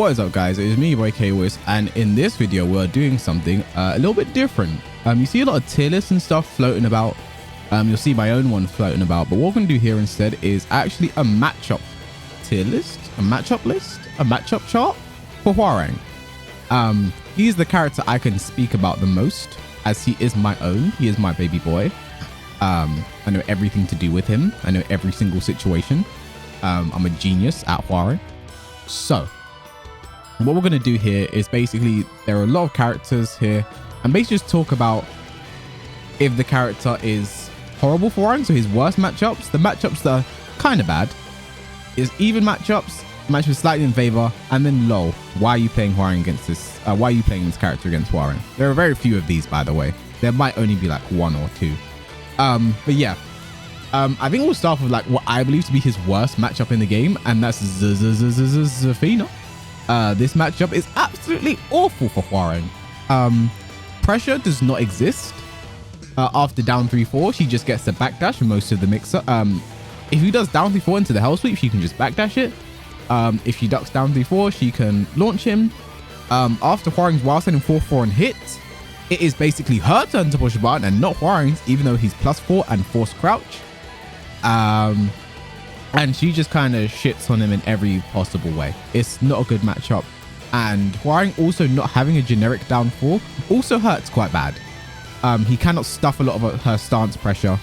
What is up, guys? It is me, boy Kwis, and in this video we're doing something a little bit different. You see a lot of tier lists and stuff floating about. You'll see my own one floating about, but what we're going to do here instead is actually a matchup tier list, a matchup chart for Hwoarang. He's the character I can speak about the most, as he is my own. He is my baby boy. I know everything to do with him. I know every single situation. I'm a genius at Hwoarang. So what we're going to do here is basically, there are a lot of characters here, and basically just talk about if the character is horrible for Hwoarang, so his worst matchups, the matchups that are kind of bad, is even matchups, matchups slightly in favor, and then low. Why are you playing Hwoarang against this? Why are you playing this character against Hwoarang? There are very few of these, by the way. There might only be like one or two. But yeah, I think we'll start with like what I believe to be his worst matchup in the game, and that's Zafina. This matchup is absolutely awful for Hwoarang. Pressure does not exist. After down 3-4, she just gets the backdash for most of the mixer. If he does down 3-4 into the hell sweep, she can just backdash it. If she ducks down 3-4, she can launch him. After Hwoarang's wild sending 4-4 and hit, it is basically her turn to push a button and not Hwoarang's, even though he's +4 and force crouch. And she just kind of shits on him in every possible way. It's not a good matchup. And Hwoarang also not having a generic down 4 also hurts quite bad. He cannot stuff a lot of her stance pressure,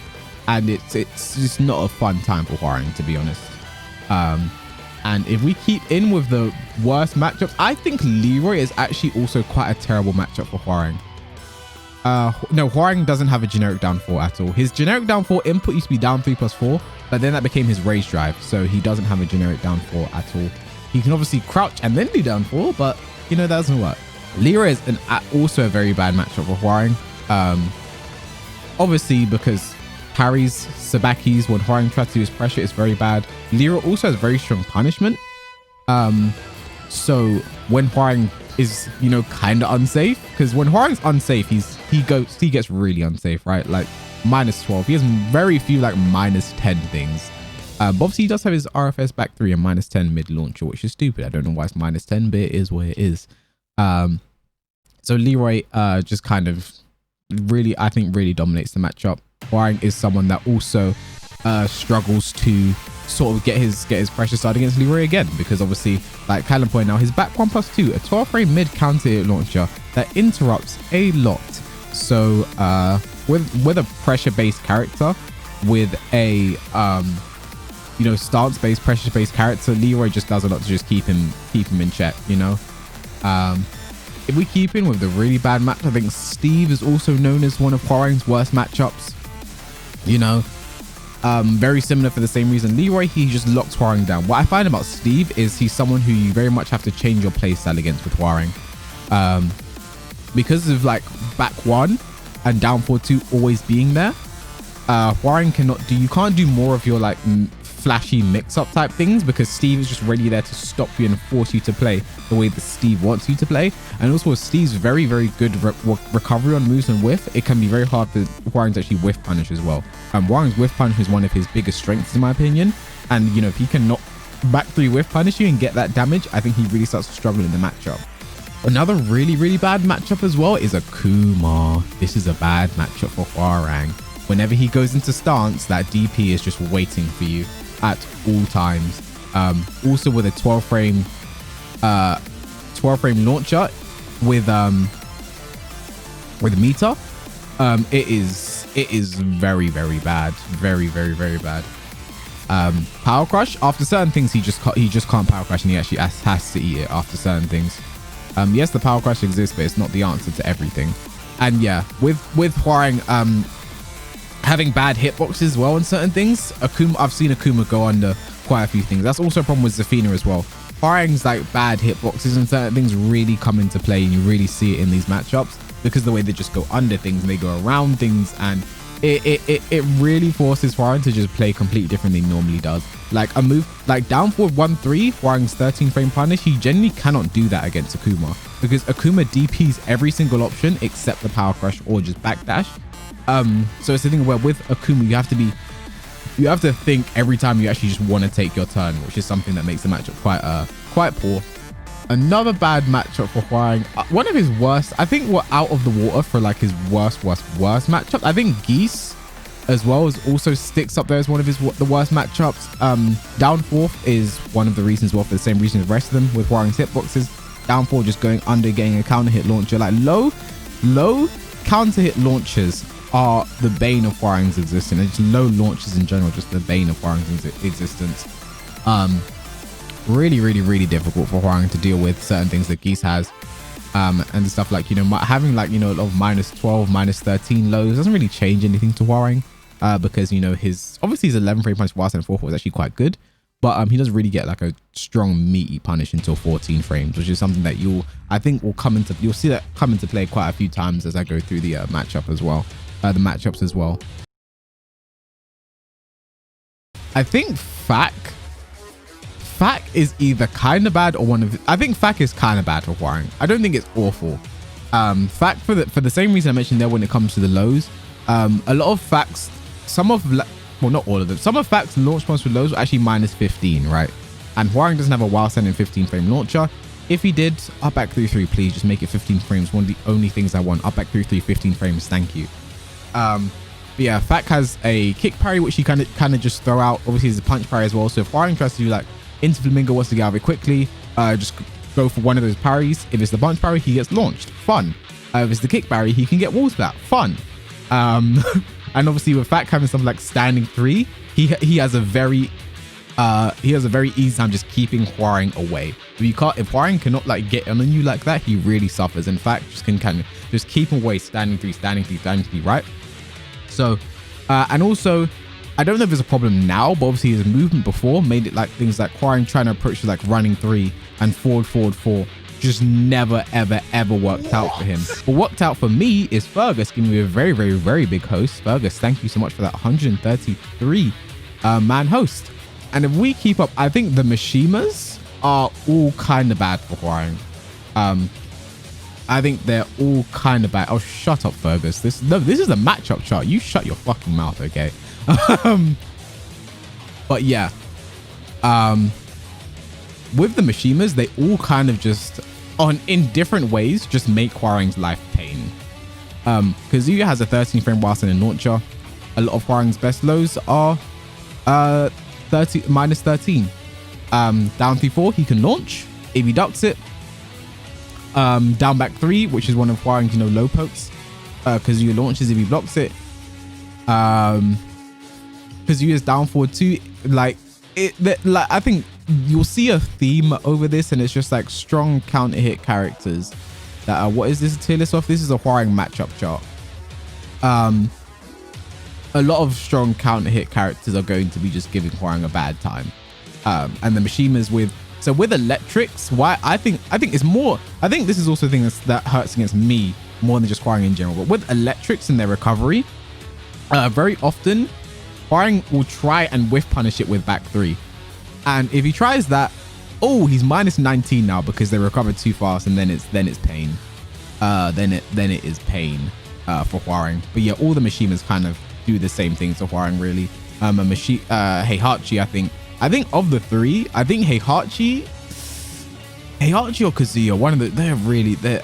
and it's just not a fun time for Hwoarang, to be honest. And if we keep in with the worst matchups, I think Leroy is actually also quite a terrible matchup for Hwoarang. No, Hwoarang doesn't have a generic down 4 at all. His generic down 4 input used to be down 3+4, but then that became his rage drive, so he doesn't have a generic down 4 at all. He can obviously crouch and then do down 4, but you know, that doesn't work. Leroy is also a very bad matchup for Hwoarang. Obviously because parries Sabaki's when Hwoarang tries to do his pressure is very bad. Leroy also has very strong punishment. So when Hwoarang is, you know, kind of unsafe, because when Hwoarang's unsafe, he gets really unsafe, right? Like -12. He has very few like -10 things. But obviously he does have his RFS back 3 and -10 mid launcher, which is stupid. I don't know why it's -10, but it is what it is. So Leroy just kind of really, I think, really dominates the matchup. Hwoarang is someone that also struggles to sort of get his pressure started against Leroy again, because obviously, like Callum pointed out, his back 1+2, a 12 frame mid counter launcher that interrupts a lot. So with a pressure based character, with a you know, stance based pressure based character, Leroy just does a lot to just keep him in check, you know. If we keep in with the really bad match, I think Steve is also known as one of Hwoarang's worst matchups. You know, very similar for the same reason. Leroy, he just locks Hwoarang down. What I find about Steve is he's someone who you very much have to change your playstyle against with Hwoarang. Because of like back 1 and down 4-2 always being there, Hwoarang you can't do more of your like flashy mix-up type things, because Steve is just really there to stop you and force you to play the way that Steve wants you to play. And also with Steve's very, very good recovery on moves and whiff, it can be very hard for Hwoarang to actually whiff punish as well. Hwoarang's whiff punish is one of his biggest strengths in my opinion, and you know, if he can not back 3 whiff punish you and get that damage, I think he really starts to struggle in the matchup. Another really, really bad matchup as well is Akuma. This is a bad matchup for Hwoarang. Whenever he goes into stance, that DP is just waiting for you at all times. Also with a 12 frame launcher with meter, it is very, very bad. Very, very, very bad. Power crush, after certain things he just can't power crush, and he actually has to eat it after certain things. Yes, the power crush exists, but it's not the answer to everything. And yeah, with Hwoarang having bad hitboxes as well on certain things, I've seen Akuma go under quite a few things. That's also a problem with Zafina as well. Hwoarang's like bad hitboxes and certain things really come into play, and you really see it in these matchups, because the way they just go under things and they go around things, and it really forces Hwoarang to just play completely different than he normally does. Like a move like down forward 1-3, Hwoarang's 13 frame punish, he generally cannot do that against Akuma, because Akuma DPs every single option except the power crush or just backdash. So it's the thing where with Akuma you have to think every time you actually just want to take your turn, which is something that makes the matchup quite poor. Another bad matchup for Hwoarang. One of his worst. I think we're out of the water for like his worst matchup. I think Geese as well as also sticks up there as one of the worst matchups. Down fourth is one of the reasons, well, for the same reason as the rest of them with Hwoarang's hitboxes. Down four just going under, getting a counter hit launcher. Like low counter hit launchers are the bane of Hwoarang's existence. And just low launches in general, just the bane of Hwoarang's existence. Really difficult for Hwoarang to deal with certain things that Geese has. And stuff like, you know, having like, you know, a lot of -12, -13 lows doesn't really change anything to Hwoarang. Because, you know, obviously his 11 frame punch whilst in 4 was actually quite good. But he doesn't really get like a strong meaty punish until 14 frames, which is something that you'll see that come into play quite a few times as I go through the matchups as well. I think Fak is either kind of bad or I think Fak is kind of bad for Hwoarang. I don't think it's awful. Fak for the same reason I mentioned there when it comes to the lows. A lot of Fak's, well, not all of them. Some of Fak's launch points with lows were actually -15, right? And Hwoarang doesn't have a wild standing 15 frame launcher. If he did, up back 3-3, please just make it 15 frames. One of the only things I want. Up back 3-3, 15 frames. Thank you. But yeah, Fak has a kick parry, which he kind of just throw out. Obviously, there's a punch parry as well. So if Hwoarang tries to do like into Flamingo, wants to get out of it quickly, just go for one of those parries. If it's the punch parry, he gets launched. Fun. If it's the kick parry, he can get wall splat. Fun. And obviously with Fak having something like standing 3, he has a very easy time just keeping Hwoarang away. If Hwoarang cannot like get on you like that, he really suffers. In fact, just can kind of just keep him away, standing 3, right? So, and also, I don't know if there's a problem now, but obviously his movement before made it like things like Hwoarang trying to approach like running 3 and forward 4 just never ever worked out for him. What worked out for me is Fergus giving me a very big host. Fergus, thank you so much for that 133 man host. And if we keep up, I think the Mishimas are all kind of bad for Hwoarang. I think they're all kind of bad. Oh, shut up, Fergus. This is a matchup chart. You shut your fucking mouth, okay? But yeah, with the Mishimas, they all kind of just in different ways just make Hwoarang's life pain. Kazuya has a 13 frame whilst in a launcher. A lot of Hwoarang's best lows are -13. Down 3-4, he can launch if he ducks it. Down back 3, which is one of Hwoarang's, you know, low pokes. Kazuya launches if he blocks it. Kazuya's down forward 2, like I think you'll see a theme over this, and it's just like strong counter hit characters that are, what is this tier list of? This is a Hwoarang matchup chart. A lot of strong counter hit characters are going to be just giving Hwoarang a bad time. And the Mishimas with electrics, why I think it's more, I think this is also a thing that hurts against me more than just Hwoarang in general, but with electrics and their recovery, very often Hwoarang will try and whiff punish it with back 3. And if he tries that, oh, he's -19 now because they recovered too fast, and then it's pain. Then it is pain for Hwoarang. But yeah, all the Mishimas kind of do the same thing to Hwoarang, really. Heihachi, I think of the 3, I think Heihachi or Kazuya, one of the,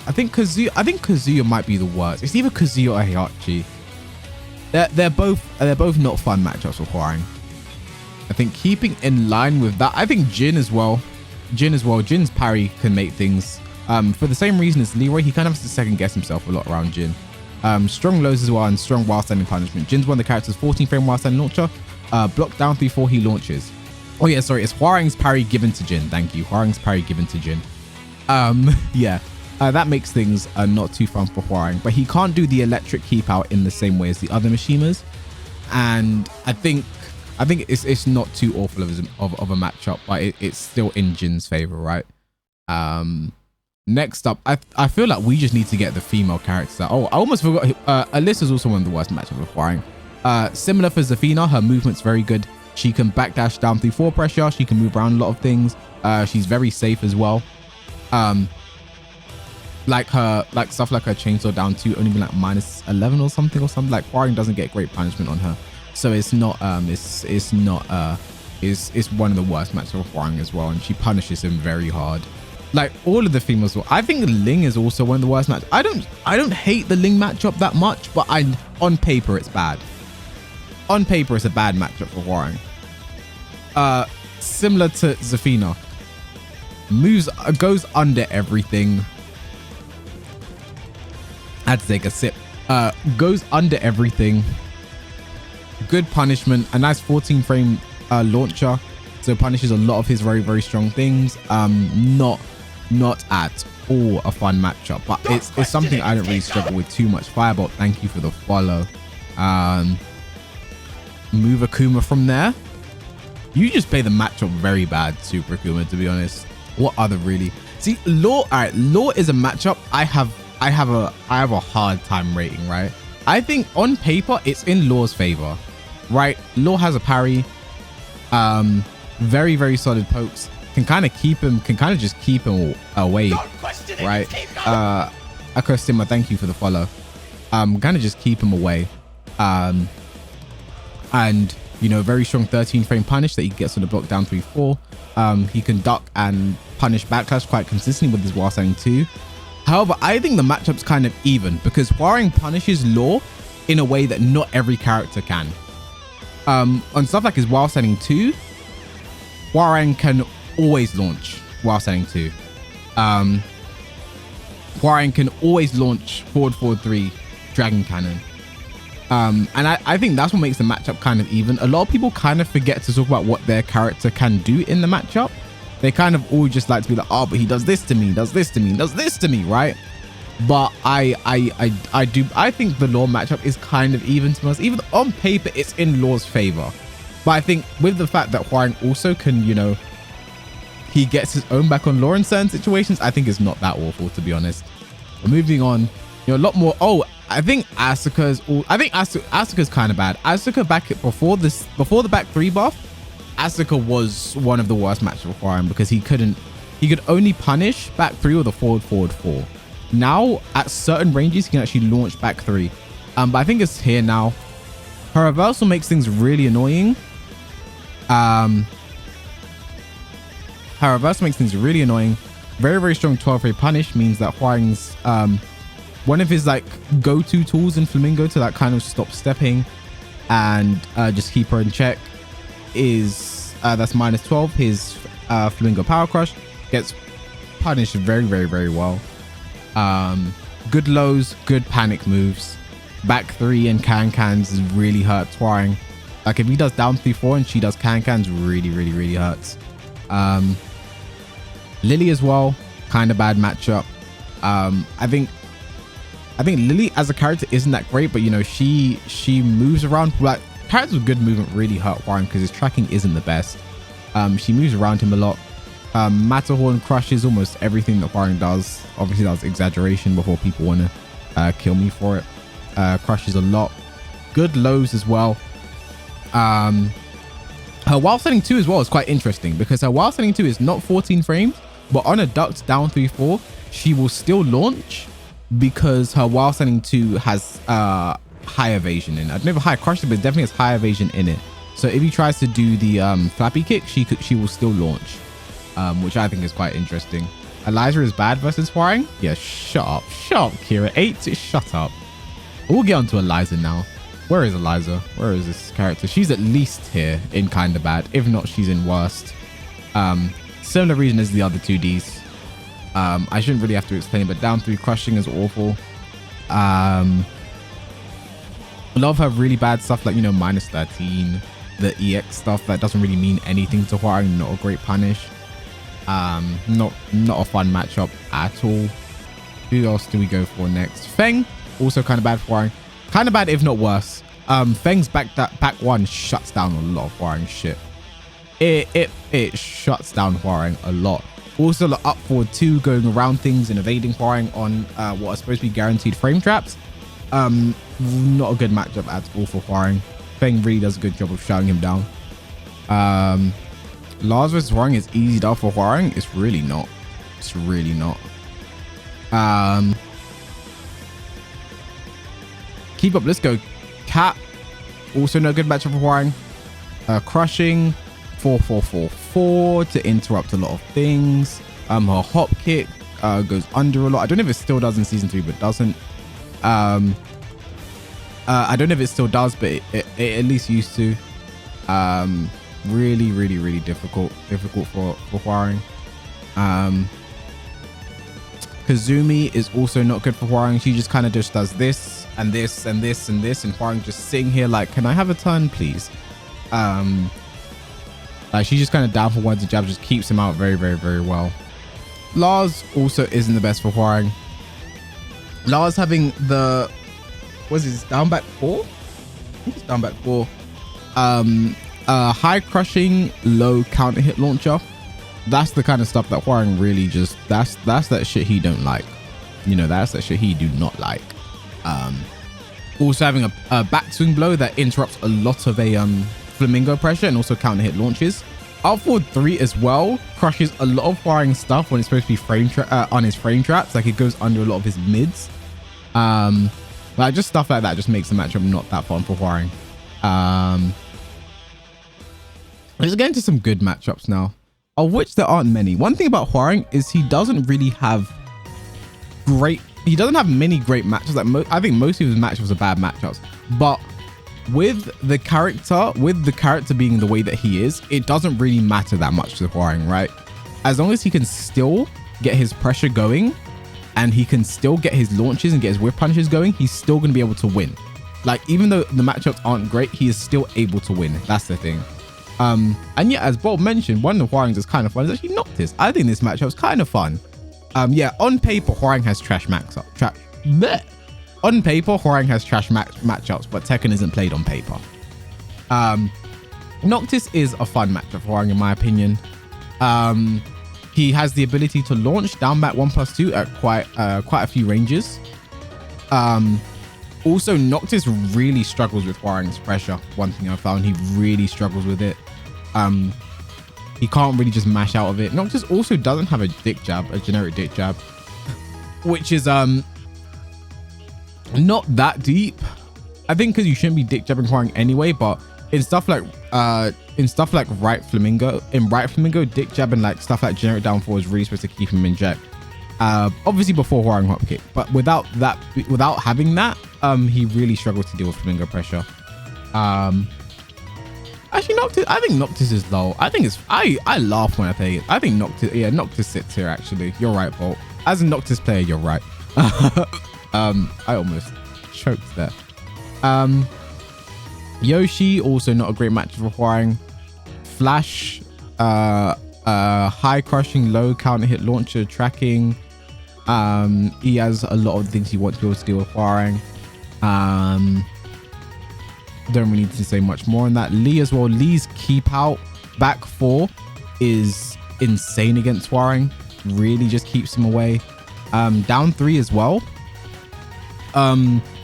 I think Kazuya might be the worst. It's either Kazuya or Heihachi. They're both not fun matchups for Hwoarang. I think keeping in line with that, I think Jin as well. Jin's parry can make things, for the same reason as Leroy, he kind of has to second guess himself a lot around Jin. Strong lows as well, and strong while standing punishment. Jin's one of the characters, 14 frame while standing launcher. Block down 3-4, he launches. Oh yeah, sorry, it's Hwoarang's parry given to Jin. Thank you, Hwoarang's parry given to Jin. Yeah, that makes things not too fun for Hwoarang, but he can't do the electric keep out in the same way as the other Mishimas. And I think it's not too awful of a matchup, but it's still in Jin's favor, right? Next up, I feel like we just need to get the female characters out. Oh, I almost forgot. Alyssa's also one of the worst matchups with Hwoarang. Similar for Zafina, her movement's very good. She can backdash down 3-4 pressure. She can move around a lot of things. She's very safe as well. Like stuff like her chainsaw down 2 only been like -11 or something. Like Hwoarang doesn't get great punishment on her, so it's not it's one of the worst matchups of Hwoarang as well, and she punishes him very hard. Like all of the females. I think Ling is also one of the worst matches. I don't hate the Ling matchup that much, but on paper it's bad. On paper it's a bad matchup for Hwoarang. Similar to Zafina. Goes under everything. I had to take a sip. Goes under everything. Good punishment. A nice 14 frame launcher. So punishes a lot of his very, very strong things. Not at all a fun matchup, but it's something I don't really struggle with too much. Firebolt, thank you for the follow. Move Akuma from there. You just play the matchup very bad, Super Akuma, to be honest. What other really? See, Law. All right, Law is a matchup I have a hard time rating, right? I think on paper it's in Law's favor, right? Law has a parry, very, very solid pokes, can kind of just keep him away, right? Akostima, thank you for the follow. Kind of just keep him away, and you know, very strong 13 frame punish that he gets on the block down 3-4. He can duck and punish backlash quite consistently with his Hwoarang too. However, I think the matchup's kind of even because Hwoarang punishes Law in a way that not every character can. On stuff like his Hwoarang 2, Hwoarang can always launch Hwoarang 2. Hwoarang can always launch forward 3 Dragon Cannon. And I think that's what makes the matchup kind of even. A lot of people kind of forget to talk about what their character can do in the matchup. They kind of all just like to be like, oh, but he does this to me, does this to me, does this to me, right? But I think the Law matchup is kind of even to us. Even on paper, it's in Law's favor. But I think with the fact that Hwoarang also can, you know, he gets his own back on Law in certain situations, I think it's not that awful, to be honest. But moving on, you know, a lot more. Oh, I think Asuka's kind of bad. Asuka back before the back 3 buff, Asuka was one of the worst matches for him because he could only punish back 3 with a forward 4. Now at certain ranges he can actually launch back 3. But I think it's here now. Her reversal makes things really annoying. Very, very strong 12 frame punish means that Hwoarang's one of his like go-to tools in Flamingo to like kind of stop stepping and just keep her in check is that's -12. His Flamingo Power Crush gets punished very, very, very well. Good lows, good panic moves. Back 3 and can-cans really hurt Hwoarang. Like if he does down 3-4 and she does can-cans, really, really, really hurts. Lily as well, kind of bad matchup. I think Lily as a character isn't that great, but you know, she moves around. Like characters with good movement really hurt Hwoarang because his tracking isn't the best. She moves around him a lot. Matterhorn crushes almost everything that Hwoarang does. Obviously that's exaggeration before people want to kill me for it. Crushes a lot. Good lows as well. Her while setting 2 as well is quite interesting because her while setting 2 is not 14 frames, but on a ducked down 3-4 she will still launch because her while setting 2 has high evasion in it. I don't know if high crush it, but it definitely has high evasion in it. So if he tries to do the flappy kick, she will still launch, which I think is quite interesting. Eliza is bad versus Hwoarang. Yeah, shut up, Kira. 8, shut up. We'll get on to Eliza now. Where is Eliza? Where is this character? She's at least here in kind of bad. If not, she's in worst. Similar reason as the other 2Ds. I shouldn't really have to explain it, but down 3 crushing is awful. A lot of her really bad stuff, like, you know, -13, the EX stuff that doesn't really mean anything to Hwoarang. Not a great punish. Not a fun matchup at all. Who else do we go for next? Feng, also kind of bad for Hwoarang. Kind of bad, if not worse. Feng's back 1 shuts down a lot of Hwoarang shit. It shuts down Hwoarang a lot. Also, the up forward 2 going around things and evading Hwoarang on what are supposed to be guaranteed frame traps. Not a good matchup at all for Hwoarang. Feng really does a good job of shutting him down. Lars vs Hwoarang is easy enough for Hwoarang. It's really not. It's really not. Keep up, let's go. Cat, also no good matchup for Hwoarang. Crushing, 4-4-4-4 to interrupt a lot of things. Her hop kick goes under a lot. I don't know if it still does in season 3, but doesn't. I don't know if it still does, but it at least used to. Really difficult for Hwoarang. Kazumi is also not good for Hwoarang. She just kind of just does this and this and this and this, and Hwoarang just sitting here like, can I have a turn, please? Like she's just kind of down for ones and jabs, just keeps him out very well. Lars also isn't the best for Hwoarang. Lars having the, what is it, down back 4? I think it's down back 4. High crushing, low counter hit launcher. That's the kind of stuff that Hwoarang really just, that's that shit he don't like. You know, that's that shit he do not like. Also having a backswing blow that interrupts a lot of a flamingo pressure and also counter hit launches. Up forward 3 as well crushes a lot of Hwoarang stuff when it's supposed to be frame on his frame traps. Like it goes under a lot of his mids. Like just stuff like that just makes the matchup not that fun for Hwoarang. Let's get into some good matchups now, of which there aren't many. One thing about Hwoarang is he doesn't really have he doesn't have many great matchups. Like I think most of his matchups are bad matchups, but with the character being the way that he is, it doesn't really matter that much to Hwoarang, right? As long as he can still get his pressure going and he can still get his launches and get his whip punches going, he's still going to be able to win. Like even though the matchups aren't great, he is still able to win. That's the thing. And yeah, as Bob mentioned, one of the Hwoarangs is kind of fun is actually Noctis. I think this matchup is kind of fun. Yeah, on paper Hwoarang has trash on paper Hwoarang has trash matchups, but Tekken isn't played on paper. Noctis is a fun matchup for Hwoarang in my opinion. He has the ability to launch down back 1+2 at quite a few ranges. Also, Noctis really struggles with Hwoarang's pressure. One thing I found, he really struggles with it. He can't really just mash out of it. Noctis also doesn't have a dick jab, a generic dick jab, which is not that deep. I think because you shouldn't be dick jabbing Hwoarang anyway, but in stuff like right flamingo, dick jab and like stuff like generic down 4 is really supposed to keep him in check. Obviously before Hwoarang hop kick, but without having that, he really struggles to deal with flamingo pressure. Actually, Noctis, I think Noctis is low. I think it's, I laugh when I play it. I think Noctis sits here actually. You're right, Bolt. As a Noctis player, you're right. I almost choked there. Yoshi, also not a great match for Hwoarang. Flash, high crushing, low counter hit launcher tracking. He has a lot of things he wants to be able to deal with Hwoarang. Don't really need to say much more on that. Lee as well. Lee's keep out back 4 is insane against Hwoarang. Really just keeps him away. Down 3 as well.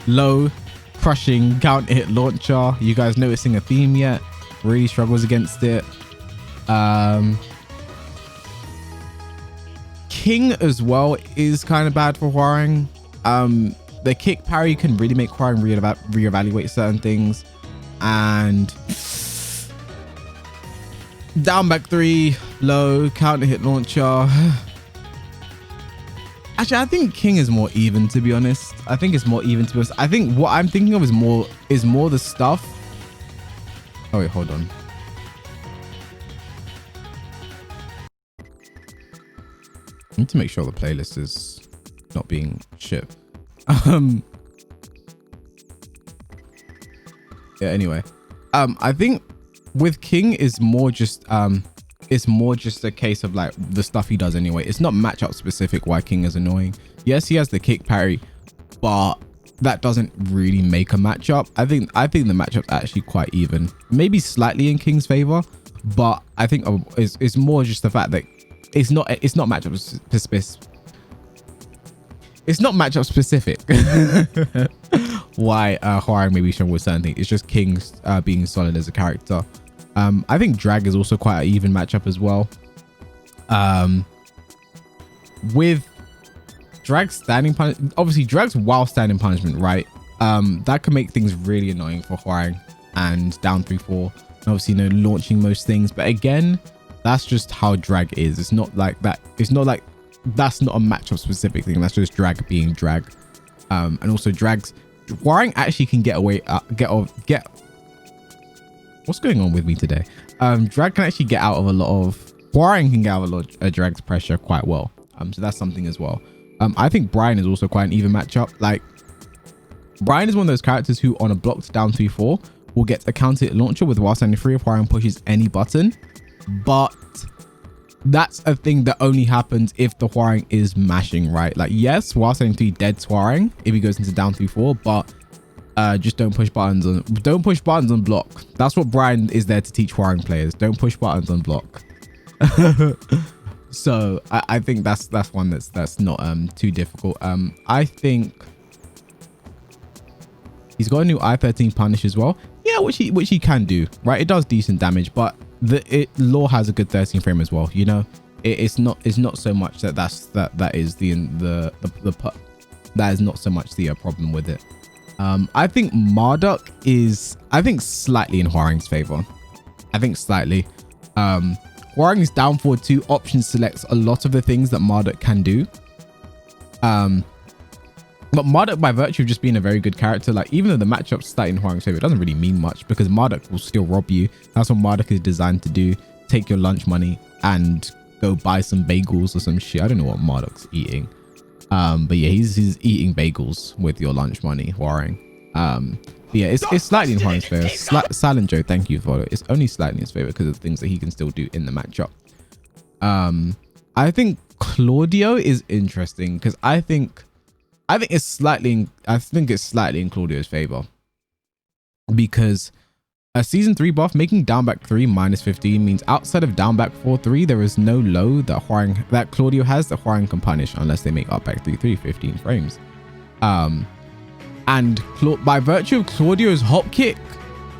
Low crushing counter hit launcher. You guys noticing a theme yet? Really struggles against it. King as well is kind of bad for Hwoarang. The kick parry can really make Hwoarang reevaluate certain things. And down back 3, low counter hit launcher. Actually, I think King is more even, to be honest. I think what I'm thinking of is more the stuff. Oh wait, hold on. I need to make sure the playlist is not being shit. Yeah, anyway, I think with King is more just it's more just a case of like the stuff he does anyway. It's not matchup specific why King is annoying. Yes, he has the kick parry, but that doesn't really make a matchup. I think the matchup's actually quite even, maybe slightly in King's favor, but I think it's more just the fact that it's not matchup specific. It's not matchup specific. Why Hwoarang may be strong with certain things. It's just King's being solid as a character. I think Drag is also quite an even matchup as well. With Drag's standing punishment, obviously Drag's while standing punishment, right? That can make things really annoying for Hwoarang, and down 3-4. Obviously, launching most things, but again, That's just how drag is. It's not like that. It's not like that's not a matchup specific thing. That's just drag being drag. And also drags. Hwoarang actually can get away. Get. What's going on with me today? Drag can actually get out of a lot of. Hwoarang can get out of a lot of drag's pressure quite well. So that's something as well. I think Brian is also quite an even matchup. Like Brian is one of those characters who on a blocked down 3-4 will get the counter hit launcher with while standing free if Hwoarang pushes any button. But that's a thing that only happens if the Hwoarang is mashing, right? Like, yes, while standing 3 dead Hwoarang if he goes into down 3-4, but just don't push buttons on block. That's what Brian is there to teach Hwoarang players. Don't push buttons on block. So I think that's one that's not too difficult. I think he's got a new I-13 punish as well. Yeah, which he can do, right? It does decent damage, but Law has a good 13 frame as well. You know, it's not so much that that is not so much the problem with it. I think Marduk is slightly in Hwoarang's favor. I think slightly. Hwoarang's down forward 2 option selects a lot of the things that Marduk can do. But Marduk, by virtue of just being a very good character, like even though the matchup's slightly in Hwoarang's favor, it doesn't really mean much because Marduk will still rob you. That's what Marduk is designed to do. Take your lunch money and go buy some bagels or some shit. I don't know what Marduk's eating. But yeah, he's eating bagels with your lunch money, Hwoarang. But yeah, it's slightly in Hwoarang's favor. Silent Joe, thank you for it. It's only slightly in his favor because of the things that he can still do in the matchup. I think Claudio is interesting because I think it's slightly in Claudio's favor because a season 3 buff making down back 3 -15 means outside of down back 4-3 there is no low that Claudio has that Hwoarang can punish unless they make up back 3-3 15 frames. And by virtue of Claudio's hop kick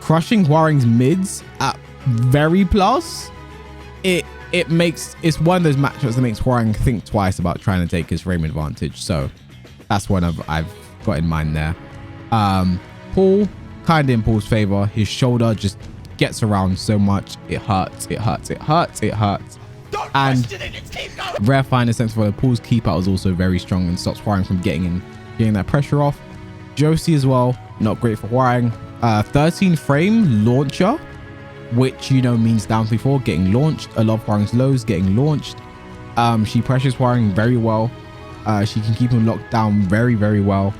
crushing Hwoarang's mids at very plus, it's one of those matchups that makes Hwoarang think twice about trying to take his frame advantage. So that's what I've got in mind there. Paul kind of in Paul's favor. His shoulder just gets around so much. It hurts. And rare finest sense for the Paul's keep out is also very strong and stops Hwoarang from getting that pressure off. Josie as well, not great for Hwoarang. 13 frame launcher, which means down 3-4 getting launched. A lot of Hwoarang's lows getting launched. She pressures Hwoarang very well. She can keep him locked down very, very well.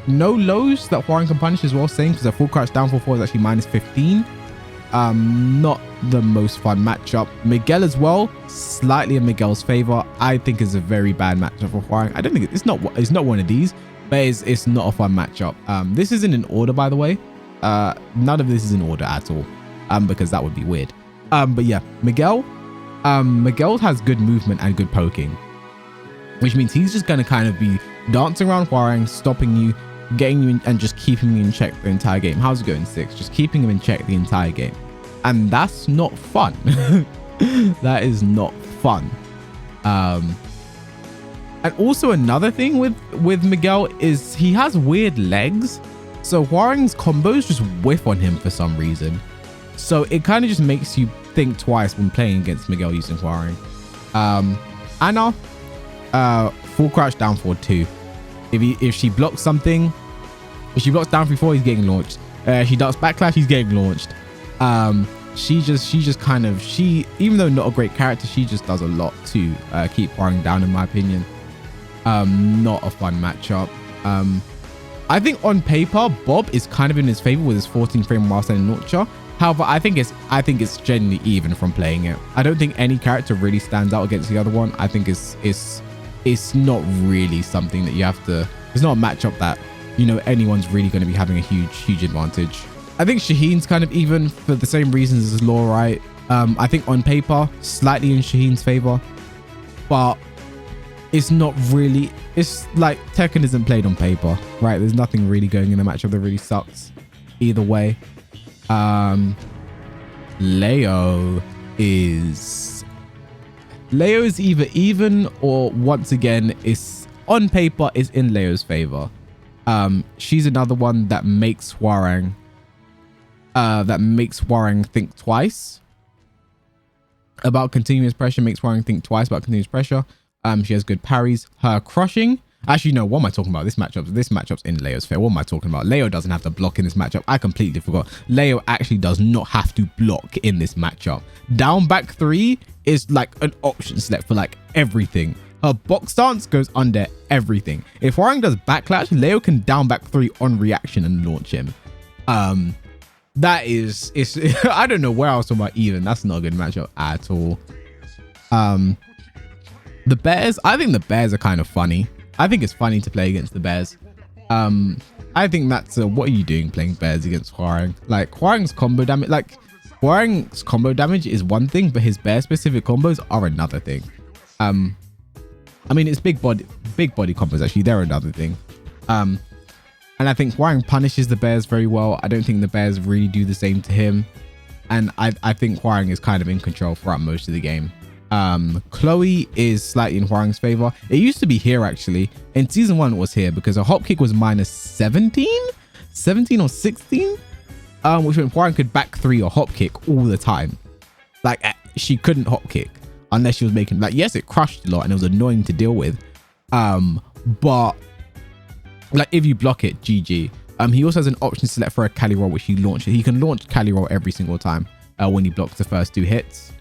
No lows that Hwoarang can punish as well, same because a full crouch down 4-4 is actually -15. Not the most fun matchup. Miguel as well, slightly in Miguel's favor. I think it's a very bad matchup for Hwoarang. I don't think it's not one of these, but it's not a fun matchup. This isn't in order, by the way. None of this is in order at all, because that would be weird. But yeah, Miguel has good movement and good poking, which means he's just going to kind of be dancing around Hwoarang, stopping you, getting you in, and just keeping you in check the entire game. How's it going, 6? Just keeping him in check the entire game. And that's not fun. That is not fun. And also another thing with Miguel is he has weird legs. So Hwoarang's combos just whiff on him for some reason. So it kind of just makes you think twice when playing against Miguel using Hwoarang. Anna, full crouch down forward 2. If she blocks something, if she blocks down 3-4, he's getting launched. She ducks backlash, he's getting launched. She just kind of, even though not a great character, she just does a lot to keep Hwoarang down, in my opinion. Not a fun matchup. I think on paper, Bob is kind of in his favor with his 14 frame while standing launcher. However, I think it's generally even from playing it. I don't think any character really stands out against the other one. I think it's not really something that you have to. It's not a matchup that anyone's really going to be having a huge advantage. I think Shaheen's kind of even for the same reasons as Law, right? I think on paper, slightly in Shaheen's favor, but it's not really. It's like Tekken isn't played on paper, right? There's nothing really going in the matchup that really sucks either way. Leo is either even or once again is on paper is in Leo's favor. She's another one that makes Hwoarang think twice. about continuous pressure makes Hwoarang think twice about continuous pressure. She has good parries. Her crushing. Actually, no, what am I talking about? This matchup's in Leo's favor. What am I talking about? Leo doesn't have to block in this matchup. I completely forgot. Leo actually does not have to block in this matchup. Down back 3 is like an option select for like everything. Her box stance goes under everything. If Hwoarang does backlash, Leo can down back 3 on reaction and launch him. That is, I don't know where I was talking about even. That's not a good matchup at all. The bears, I think the bears are kind of funny. I think it's funny to play against the bears. I think that's what are you doing playing bears against Hwoarang? Like Hwoarang's combo damage, like Hwoarang's combo damage is one thing, but his bear specific combos are another thing. I mean, it's big body combos actually, they're another thing. And I think Hwoarang punishes the bears very well. I don't think the bears really do the same to him. And I think Hwoarang is kind of in control throughout most of the game. Chloe is slightly in Hwoarang's favor. It used to be here actually. In season 1 it was here because her hop kick was minus 17 or 16, which meant Hwoarang could back 3 or hop kick all the time. Like she couldn't hop kick unless she was making, like, yes, it crushed a lot and it was annoying to deal with, but like if you block it, GG. He also has an option select for a Cali roll, which he launches. He can launch Cali roll every single time when he blocks the first 2 hits.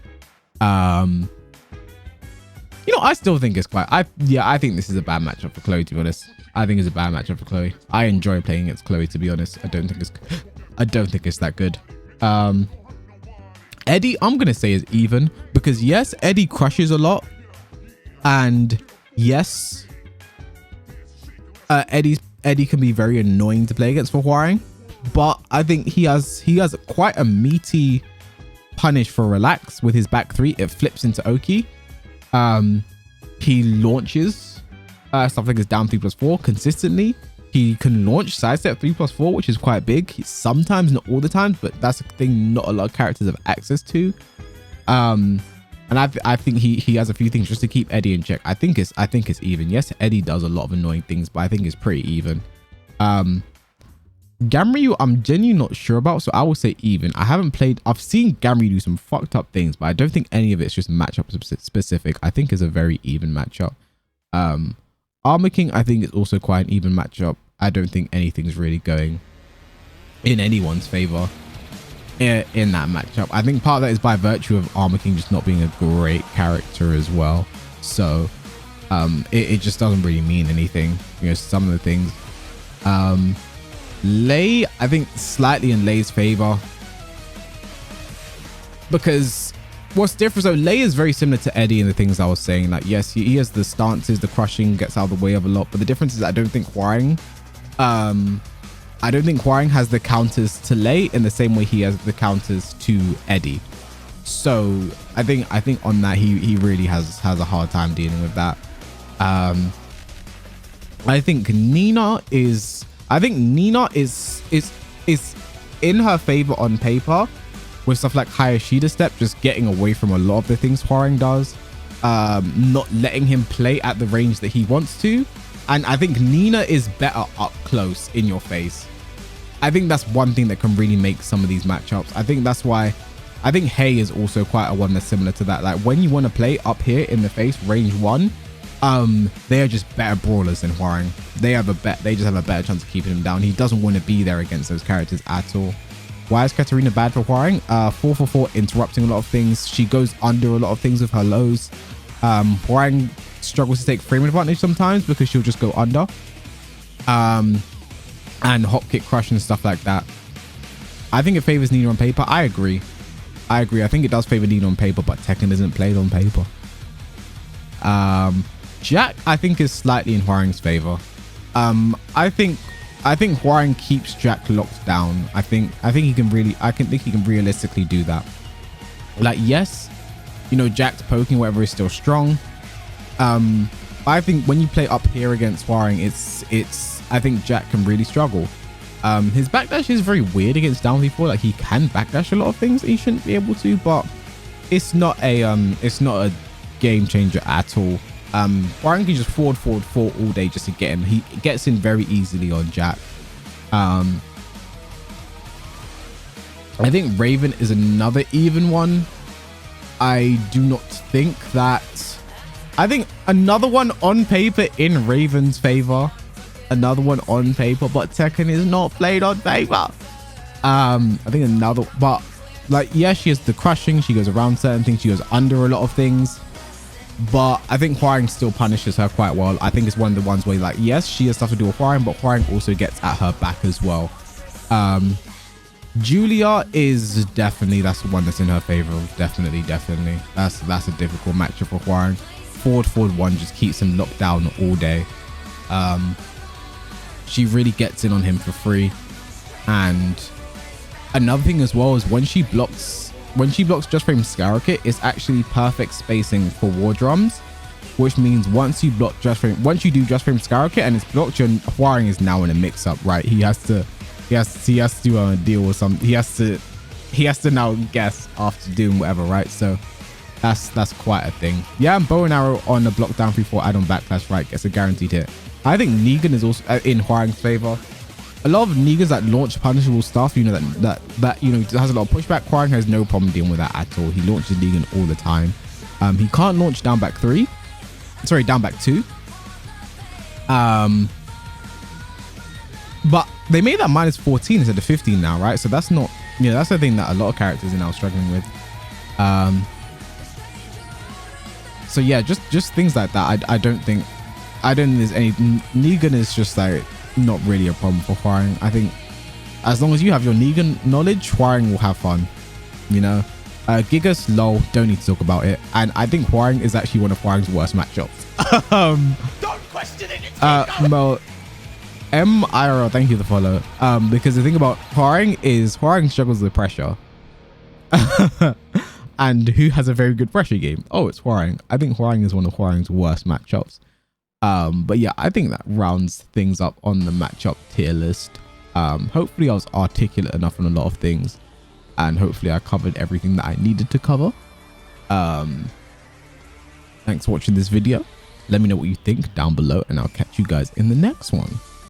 You know, I still think it's quite, I think this is a bad matchup for Chloe, to be honest. I think it's a bad matchup for Chloe. I enjoy playing against Chloe, to be honest. I don't think it's that good. Eddie, I'm gonna say is even, because yes, Eddie crushes a lot, and yes, Eddie can be very annoying to play against for Hwoarang, but I think he has quite a meaty punish for relax with his back 3. It flips into Oki. He launches stuff like his down 3+4 consistently. He can launch sidestep 3+4, which is quite big. Sometimes, not all the time, but that's a thing not a lot of characters have access to. And I think he has a few things just to keep Eddie in check. I think it's even. Yes, Eddie does a lot of annoying things, but I think it's pretty even. Gamryu, I'm genuinely not sure about, so I will say even. I've seen Gamryu do some fucked up things, but I don't think any of it's just matchup specific. I think it's a very even matchup. Armor King, I think, is also quite an even matchup. I don't think anything's really going in anyone's favor in that matchup. I think part of that is by virtue of Armor King just not being a great character as well. So it just doesn't really mean anything. You know, some of the things. Lei, I think slightly in Lei's favor, because what's different, so Lei is very similar to Eddie in the things I was saying. Like, yes, he has the stances, the crushing, gets out of the way of a lot, but the difference is I don't think Hwoarang has the counters to Lei in the same way he has the counters to Eddie. So I think on that he really has a hard time dealing with that. I think Nina is in her favor on paper with stuff like Hayashida step, just getting away from a lot of the things Hwoarang does, not letting him play at the range that he wants to. And I think Nina is better up close in your face. I think that's one thing that can really make some of these matchups. I think that's why I think Hay is also quite a one that's similar to that. Like when you want to play up here in the face, range 1, they are just better brawlers than Hwoarang. They just have a better chance of keeping him down. He doesn't want to be there against those characters at all. Why is Katarina bad for Hwoarang? 444 interrupting a lot of things. She goes under a lot of things with her lows. Hwoarang struggles to take frame advantage sometimes because she'll just go under. And hop kick crush and stuff like that. I think it favors Nina on paper. I agree. I think it does favor Nina on paper, but Tekken isn't played on paper. Jack, I think, is slightly in Hwoarang's favor. I think Hwoarang keeps Jack locked down. I think he can realistically do that. Like, yes, you know, Jack's poking, whatever, is still strong. I think when you play up here against Hwoarang, I think Jack can really struggle. His backdash is very weird against down v4. Like, he can backdash a lot of things that he shouldn't be able to, but it's not a game changer at all. Hwoarang can just forward all day just to get him. He gets in very easily on Jack. I think Raven is another even one. I do not think that... I think another one on paper in Raven's favor. Another one on paper, but Tekken is not played on paper. I think another... But, like, yeah, she has the crushing. She goes around certain things. She goes under a lot of things. But I think Hwoarang still punishes her quite well. I think it's one of the ones where, like, yes, she has stuff to do with Hwoarang, but Hwoarang also gets at her back as well. Julia is definitely, that's the one that's in her favor. Definitely. That's a difficult matchup for Hwoarang. Forward 1 just keeps him locked down all day. She really gets in on him for free. And another thing as well is when she blocks Just Frame Skyrocket, it's actually perfect spacing for war drums, which means once you do Just Frame Skyrocket and it's blocked, your Hwoarang is now in a mix up, right? He has to deal with some. He has to now guess after doing whatever, right? So that's quite a thing. Yeah, and bow and arrow on the block down 3-4 add-on backlash, right? Gets a guaranteed hit. I think Negan is also in Hwoarang's favor. A lot of Negans that launch punishable stuff, you know, that you know, has a lot of pushback. Hwoarang has no problem dealing with that at all. He launches Negan all the time. He can't launch down back 3. Sorry, down back 2. But they made that minus 14 instead of 15 now, right? So that's not, you know, that's the thing that a lot of characters are now struggling with. So yeah, just things like that. I don't think there's any... Negan is just like not really a problem for Hwoarang. I think as long as you have your Negan knowledge, Hwoarang will have fun, you know. Gigas, lol, don't need to talk about it. And I think Hwoarang is actually one of Hwoarang's worst matchups. Don't question it. Well, MIRL, thank you for the follow. Because the thing about Hwoarang is Hwoarang struggles with pressure. And who has a very good pressure game? Oh, it's Hwoarang. I think Hwoarang is one of Hwoarang's worst matchups. But yeah, I think that rounds things up on the matchup tier list. Hopefully I was articulate enough on a lot of things, and hopefully I covered everything that I needed to cover. Thanks for watching this video. Let me know what you think down below, and I'll catch you guys in the next one.